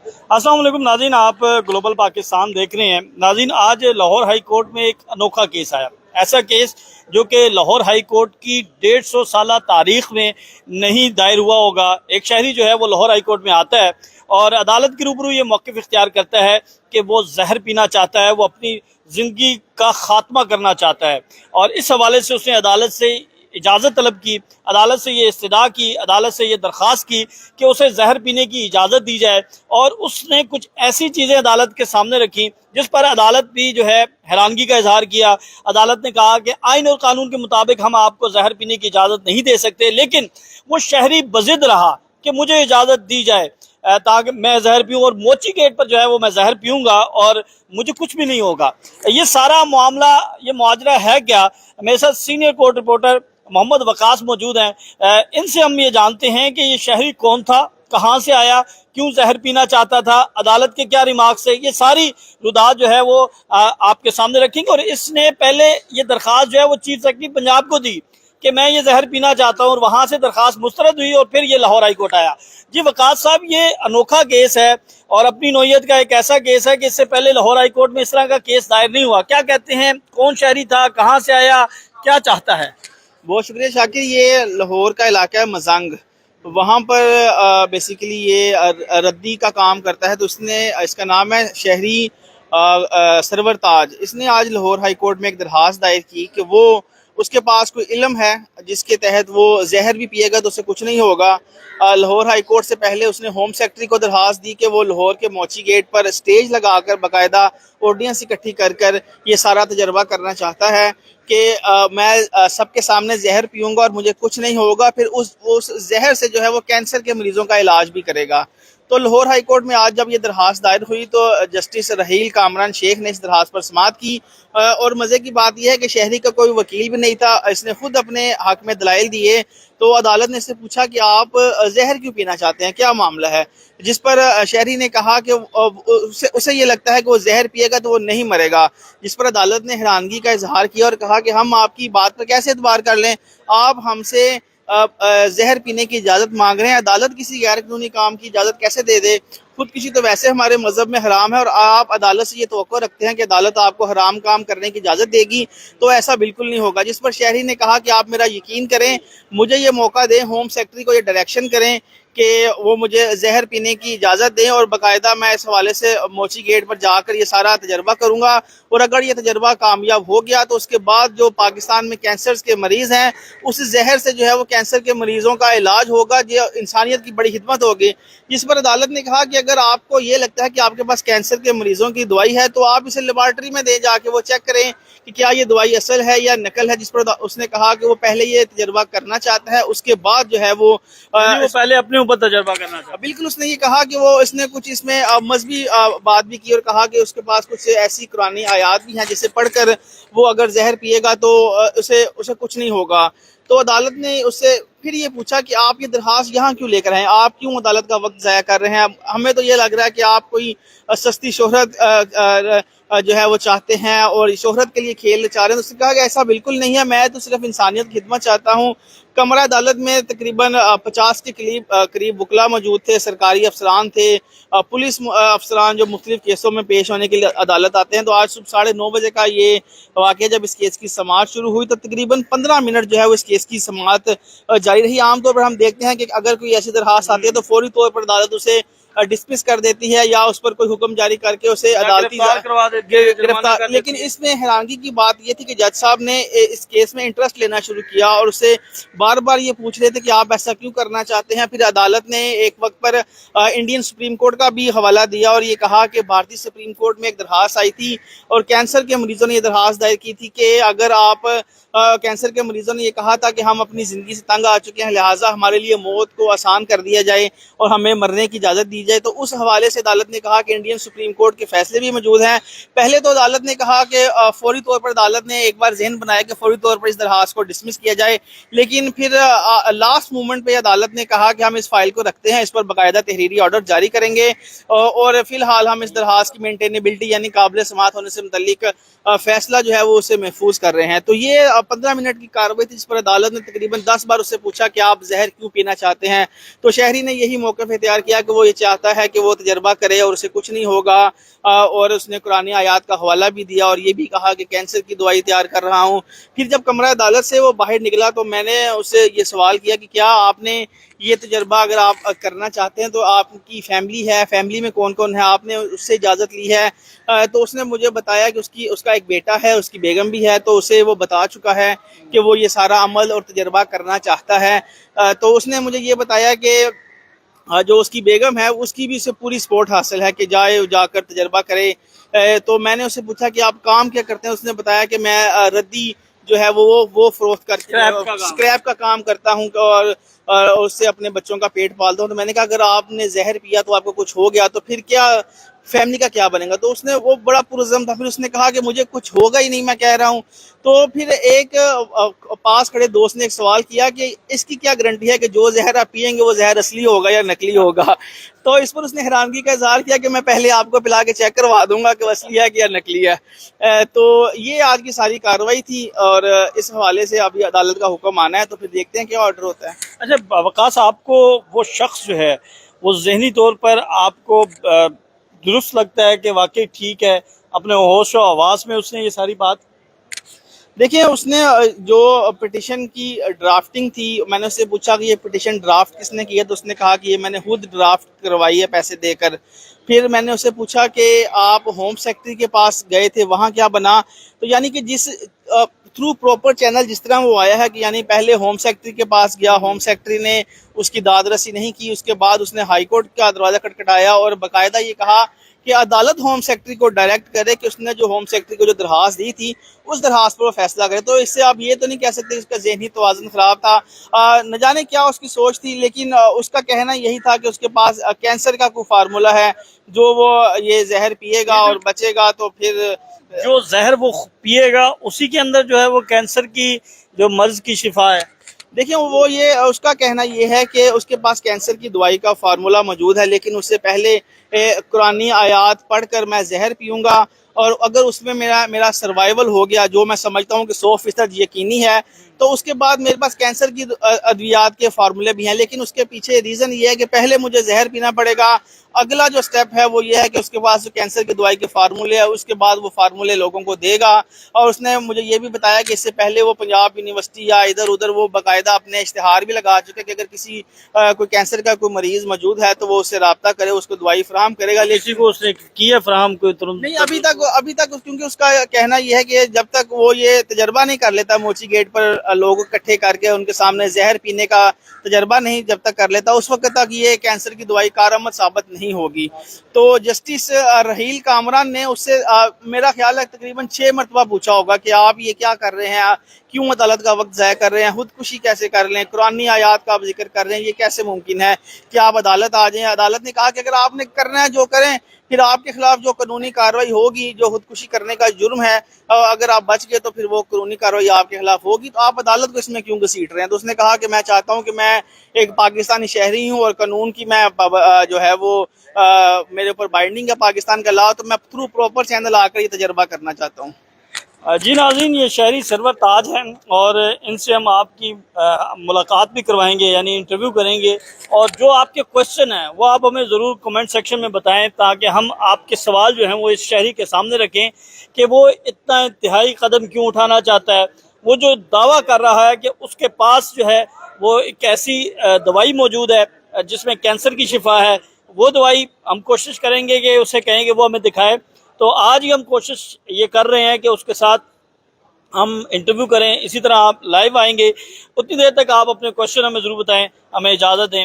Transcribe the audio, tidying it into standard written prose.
अस्सलाम वालेकुम नाज़रीन, आप ग्लोबल पाकिस्तान देख रहे हैं। नाज़रीन, आज लाहौर हाई कोर्ट में एक अनोखा केस आया। ऐसा केस जो कि लाहौर हाई कोर्ट की 150 साल तारीख में नहीं दायर हुआ होगा। एक शहरी जो है वो लाहौर हाई कोर्ट में आता है और अदालत के रूबरू ये मौक़िफ़ इख्तियार करता है कि वो जहर पीना चाहता है, वो अपनी ज़िंदगी का ख़ात्मा करना चाहता है। और इस हवाले से उसने अदालत से इजाज़त तलब की, अदालत से ये इस्तदा की, अदालत से ये दरख्वास्त की कि उसे जहर पीने की इजाज़त दी जाए। और उसने कुछ ऐसी चीज़ें अदालत के सामने रखी जिस पर अदालत भी जो है हैरानगी का इजहार किया। अदालत ने कहा कि आइन और कानून के मुताबिक हम आपको जहर पीने की इजाज़त नहीं दे सकते, लेकिन वो शहरी बज़िद रहा कि मुझे इजाज़त दी जाए ताकि मैं जहर पीऊँ, और मोची गेट पर जो है वो मैं जहर पीऊँगा और मुझे कुछ भी नहीं होगा। ये सारा मामला, ये मुआजरा है क्या? मेरे साथ senior court reporter Mohammad Waqas मौजूद हैं। इनसे हम ये जानते हैं कि ये शहरी कौन था, कहाँ से आया, क्यों जहर पीना चाहता था, अदालत के क्या रिमार्क्स है, ये सारी रुदात जो है वो आपके सामने रखेंगे। और इसने पहले ये दरख्वास्त जो है वो चीफ सेक्रेटरी पंजाब को दी कि मैं ये जहर पीना चाहता हूँ, और वहाँ से दरख्वास्त मुस्तरद हुई और फिर ये लाहौर हाई कोर्ट आया। जी वकास साहब, ये अनोखा केस है और अपनी नौयत का एक ऐसा केस है कि इससे पहले लाहौर हाई कोर्ट में इस तरह का केस दायर नहीं हुआ। क्या कहते हैं, कौन शहरी था, कहाँ से आया, क्या चाहता है? बहुत शुक्रिया शाकिर। ये लाहौर का इलाका है मजंग, वहाँ पर बेसिकली ये रद्दी का काम करता है। तो उसने, इसका नाम है शहरी सरवर ताज। इसने आज लाहौर हाई कोर्ट में एक दरख्वास्त दायर की कि वो, उसके पास कोई इल्म है जिसके तहत वो जहर भी पिएगा तो उसे कुछ नहीं होगा। लाहौर हाई कोर्ट से पहले उसने होम सेक्रेटरी को दरख्वास्त दी कि वो लाहौर के मोची गेट पर स्टेज लगाकर बाकायदा ऑडियंस इकट्ठी कर कर ये सारा तजर्बा करना चाहता है कि मैं सबके सामने जहर पीऊँगा और मुझे कुछ नहीं होगा, फिर उस जहर से जो है वो कैंसर के मरीज़ों का इलाज भी करेगा। तो लाहौर हाई कोर्ट में आज जब ये दरख्वास्त दायर हुई तो जस्टिस रहील कामरान शेख ने इस दरख्वास्त पर समाअत की। और मज़े की बात यह है कि शहरी का कोई वकील भी नहीं था, इसने खुद अपने हक में दलाइल दिए। तो अदालत ने इससे पूछा कि आप जहर क्यों पीना चाहते हैं, क्या मामला है, जिस पर शहरी ने कहा कि उसे ये लगता है कि वो जहर पिएगा तो वो नहीं मरेगा। जिस पर अदालत ने हैरानगी का इजहार किया और कहा कि हम आपकी बात पर कैसे एतबार कर लें, आप हमसे जहर पीने की इजाज़त मांग रहे हैं। अदालत किसी गैर कानूनी काम की इजाज़त कैसे दे दे? खुदकुशी तो वैसे हमारे मज़हब में हराम है, और आप अदालत से ये तवक्को रखते हैं कि अदालत आपको हराम काम करने की इजाज़त देगी, तो ऐसा बिल्कुल नहीं होगा। जिस पर शहरी ने कहा कि आप मेरा यकीन करें, मुझे ये मौका दें, होम सेक्रेटरी को ये डायरेक्शन करें कि वो मुझे जहर पीने की इजाज़त दें, और बाकायदा मैं इस हवाले से मोची गेट पर जाकर ये सारा तजर्बा करूँगा। और अगर ये तजर्बा कामयाब हो गया तो उसके बाद जो पाकिस्तान में कैंसर के मरीज़ हैं, उस जहर से जो है वो कैंसर के मरीज़ों का इलाज होगा, जो इंसानियत की बड़ी खिदमत होगी। जिस पर अदालत ने कहा कि अगर आपको ये लगता है कि आपके पास कैंसर के मरीज़ों की दवाई है तो आप इसे लेबॉर्ट्री में दे जाके वो चेक करें कि क्या ये दवाई असल है या नकल है। जिस पर उसने कहा कि वो पहले ये तजर्बा करना चाहता है, उसके बाद जो है वो पहले अपने ऊपर तजर्बा करना चाहता है। बिल्कुल। उसने ये कहा कि वो, इसने कुछ इसमें मजहबी बात भी की और कहा कि उसके पास कुछ ऐसी कुरानी आयात भी हैं जिसे पढ़कर वो अगर जहर पिएगा तो उसे कुछ नहीं होगा। तो अदालत ने उससे फिर ये पूछा कि आप ये दरख्वास्त यहाँ क्यों लेकर आए, आप क्यों अदालत का वक्त ज़ाया कर रहे हैं? हमें तो ये लग रहा है कि आप कोई सस्ती शोहरत जो है वो चाहते हैं और शोहरत के लिए खेल चाह रहे हैं। तो उसने कहा कि ऐसा बिल्कुल नहीं है, मैं तो सिर्फ इंसानियत की खिदमत चाहता हूँ। कमरा अदालत में तकरीबन 50 के करीब वकला मौजूद थे, सरकारी अफसरान थे, पुलिस अफसरान जो मुख्तलिफ केसों में पेश होने के लिए अदालत आते हैं। तो आज सुबह 9:30 बजे का ये वाक़या, जब इस केस की समाअत शुरू हुई तो तकरीबन 15 मिनट जो है वो इस केस की समाअत जारी रही। आमतौर पर हम देखते हैं कि अगर कोई ऐसी दरख्वास्त आती है तो फौरी तौर पर अदालत उसे डिसमिस कर देती है या उस पर कोई हुक्म जारी करके उसे अदालती गिरफ्तार। लेकिन इसमें हैरानगी की बात यह थी कि जज साहब ने इस केस में इंटरेस्ट लेना शुरू किया और उससे बार बार ये पूछ रहे थे कि आप ऐसा क्यों करना चाहते हैं। फिर अदालत ने एक वक्त पर इंडियन सुप्रीम कोर्ट का भी हवाला दिया और ये कहा कि भारतीय सुप्रीम कोर्ट में एक दरख्वास्त आई थी और कैंसर के मरीजों ने ये दरख्वास्त दायर की थी कि अगर आप कैंसर के मरीजों ने ये कहा था कि हम अपनी ज़िंदगी से तंग आ चुके हैं, लिहाजा हमारे लिए मौत को आसान कर दिया जाए और हमें मरने की इजाज़त दी जाए। तो उस हवाले से अदालत ने कहा कि इंडियन सुप्रीम कोर्ट के फैसले भी मौजूद हैं। पहले तो अदालत ने कहा कि फौरी तौर पर अदालत ने एक बार जहन बनाया कि फौरी तौर पर इस दरख्वास्त को डिसमिस किया जाए, लेकिन फिर लास्ट मोमेंट पे अदालत ने कहा कि हम इस फाइल को रखते हैं, इस पर बाकायदा तहरीरी ऑर्डर जारी करेंगे और फिलहाल हम इस दरख्वास्त की मेंटेनेबिलिटी यानी काबिल समाअत होने से मुतल्लिक फैसला जो है वो उसे महफूज कर रहे हैं। तो ये 15 मिनट की कार्रवाई थी जिस पर अदालत ने तकरीबन 10 बार उससे पूछा कि आप जहर क्यों पीना चाहते हैं। तो शहरी ने यही मौक़िफ़ इख्तियार किया कि वो ये چاہتا ہے کہ وہ تجربہ کرے اور اسے کچھ نہیں ہوگا، اور اس نے قرآن آیات کا حوالہ بھی دیا اور یہ بھی کہا کہ کینسر کی دوائی تیار کر رہا ہوں۔ پھر جب کمرہ عدالت سے وہ باہر نکلا تو میں نے اس سے یہ سوال کیا کہ کیا آپ نے یہ تجربہ اگر آپ کرنا چاہتے ہیں تو آپ کی فیملی ہے، فیملی میں کون کون ہے، آپ نے اس سے اجازت لی ہے؟ تو اس نے مجھے بتایا کہ اس کا ایک بیٹا ہے، اس کی بیگم بھی ہے، تو اسے وہ بتا چکا ہے کہ وہ یہ سارا عمل اور تجربہ کرنا چاہتا ہے۔ تو اس نے مجھے یہ بتایا کہ جو اس کی بیگم ہے اس کی بھی اسے پوری سپورٹ حاصل ہے کہ جا کر تجربہ کرے۔ تو میں نے اسے پوچھا کہ آپ کام کیا کرتے ہیں؟ اس نے بتایا کہ میں ردی جو ہے وہ فروخت کر کے اسکریپ کا کام کرتا ہوں اور اس سے اپنے بچوں کا پیٹ پالتا ہوں۔ تو میں نے کہا اگر آپ نے زہر پیا تو آپ کو کچھ ہو گیا تو پھر کیا فیملی کا کیا بنے گا؟ تو اس نے وہ بڑا پرعزم تھا، پھر اس نے کہا کہ مجھے کچھ ہوگا ہی نہیں، میں کہہ رہا ہوں۔ تو پھر ایک پاس کھڑے دوست نے ایک سوال کیا کہ اس کی کیا گارنٹی ہے کہ جو زہر آپ پیئیں گے وہ زہر اصلی ہوگا یا نکلی ہوگا؟ تو اس پر اس نے حیرانگی کا اظہار کیا کہ میں پہلے آپ کو پلا کے چیک کروا دوں گا کہ وہ اصلی ہے کہ یا نکلی ہے۔ تو یہ آج کی ساری کارروائی تھی اور اس حوالے سے ابھی عدالت کا حکم آنا ہے تو پھر دیکھتے ہیں کیا آرڈر ہوتا ہے۔ اچھا وقاص، آپ کو وہ شخص جو ہے وہ ذہنی طور پر آپ کو درست لگتا ہے کہ واقعی ٹھیک ہے، اپنے ہوش و حواس میں اس نے یہ ساری بات؟ دیکھیں اس نے جو پٹیشن کی ڈرافٹنگ تھی، میں نے اس سے پوچھا کہ یہ پٹیشن ڈرافٹ کس نے کی ہے، تو اس نے کہا کہ یہ میں نے خود ڈرافٹ کروائی ہے پیسے دے کر۔ پھر میں نے اس سے پوچھا کہ آپ ہوم سیکرٹری کے پاس گئے تھے، وہاں کیا بنا؟ تو یعنی کہ جس تھرو پراپر چینل جس طرح وہ آیا ہے کہ یعنی پہلے ہوم سیکرٹری کے پاس گیا، ہوم سیکرٹری نے اس کی داد رسی نہیں کی، اس کے بعد اس نے ہائی کورٹ کا دروازہ کھٹکھٹایا اور باقاعدہ یہ کہا کہ عدالت ہوم سیکرٹری کو ڈائریکٹ کرے کہ اس نے جو ہوم سیکرٹری کو جو درخواست دی تھی اس درخواست پر وہ فیصلہ کرے۔ تو اس سے آپ یہ تو نہیں کہہ سکتے اس کا ذہنی توازن خراب تھا، نہ جانے کیا اس کی سوچ تھی، لیکن اس کا کہنا یہی تھا کہ اس کے پاس کینسر کا کوئی فارمولہ ہے، جو وہ یہ زہر پیے گا اور بچے گا تو پھر جو زہر وہ پیے گا اسی کے اندر جو ہے وہ کینسر کی جو مرض کی شفا ہے۔ دیکھیں وہ یہ اس کا کہنا یہ ہے کہ اس کے پاس کینسر کی دوائی کا فارمولہ موجود ہے، لیکن اس سے پہلے قرآنی آیات پڑھ کر میں زہر پیوں گا اور اگر اس میں میرا سروائیول ہو گیا، جو میں سمجھتا ہوں کہ 100% یقینی ہے، تو اس کے بعد میرے پاس کینسر کی ادویات کے فارمولے بھی ہیں، لیکن اس کے پیچھے ریزن یہ ہے کہ پہلے مجھے زہر پینا پڑے گا۔ اگلا جو سٹیپ ہے وہ یہ ہے کہ اس کے پاس جو کینسر کی دوائی کے فارمولے ہیں اس کے بعد وہ فارمولے لوگوں کو دے گا۔ اور اس نے مجھے یہ بھی بتایا کہ اس سے پہلے وہ پنجاب یونیورسٹی یا ادھر ادھر وہ باقاعدہ اپنے اشتہار بھی لگا چکے کہ اگر کسی کوئی کینسر کا کوئی مریض موجود ہے تو وہ اس سے رابطہ کرے، اس کو دوائی فراہم کرے گا۔ کسی کو اس نے کیا فراہم کوئی ترنت نہیں ابھی تک کیونکہ اس کا کہنا یہ ہے کہ جب تک وہ یہ تجربہ نہیں کر لیتا، موچی گیٹ پر لوگ اکٹھے کر کے ان کے سامنے زہر پینے کا تجربہ نہیں جب تک کر لیتا، اس وقت تک یہ کینسر کی دوائی کارآمد ثابت نہیں ہوگی۔ تو جسٹس رحیل کامران نے اس سے میرا خیال ہے تقریباً 6 مرتبہ پوچھا ہوگا کہ آپ یہ کیا کر رہے ہیں، کیوں عدالت کا وقت ضائع کر رہے ہیں، خودکشی کیسے کر لیں، قرآنی آیات کا آپ ذکر کر رہے ہیں، یہ کیسے ممکن ہے کہ آپ عدالت آ جائیں۔ عدالت نے کہا کہ اگر آپ نے کرنا ہے جو کریں، پھر آپ کے خلاف جو قانونی کارروائی ہوگی، جو خودکشی کرنے کا جرم ہے، اگر آپ بچ گئے تو پھر وہ قانونی کارروائی آپ کے خلاف ہوگی، تو آپ عدالت کو اس میں کیوں گھسیٹ رہے ہیں؟ تو اس نے کہا کہ میں چاہتا ہوں کہ میں ایک پاکستانی شہری ہوں اور قانون کی میں جو ہے وہ میرے اوپر بائنڈنگ ہے پاکستان کا لا، تو میں تھرو پراپر چینل آ کر یہ تجربہ کرنا چاہتا ہوں۔ جی ناظرین، یہ شہری سرور تاج ہیں اور ان سے ہم آپ کی ملاقات بھی کروائیں گے، یعنی انٹرویو کریں گے، اور جو آپ کے کوشچن ہیں وہ آپ ہمیں ضرور کمنٹ سیکشن میں بتائیں تاکہ ہم آپ کے سوال جو ہیں وہ اس شہری کے سامنے رکھیں کہ وہ اتنا انتہائی قدم کیوں اٹھانا چاہتا ہے۔ وہ جو دعویٰ کر رہا ہے کہ اس کے پاس جو ہے وہ ایک ایسی دوائی موجود ہے جس میں کینسر کی شفا ہے، وہ دوائی ہم کوشش کریں گے کہ اسے کہیں کہ وہ ہمیں دکھائے۔ تو آج ہی ہم کوشش یہ کر رہے ہیں کہ اس کے ساتھ ہم انٹرویو کریں، اسی طرح آپ لائیو آئیں گے، اتنی دیر تک آپ اپنے کوشچن ہمیں ضرور بتائیں۔ ہمیں اجازت دیں،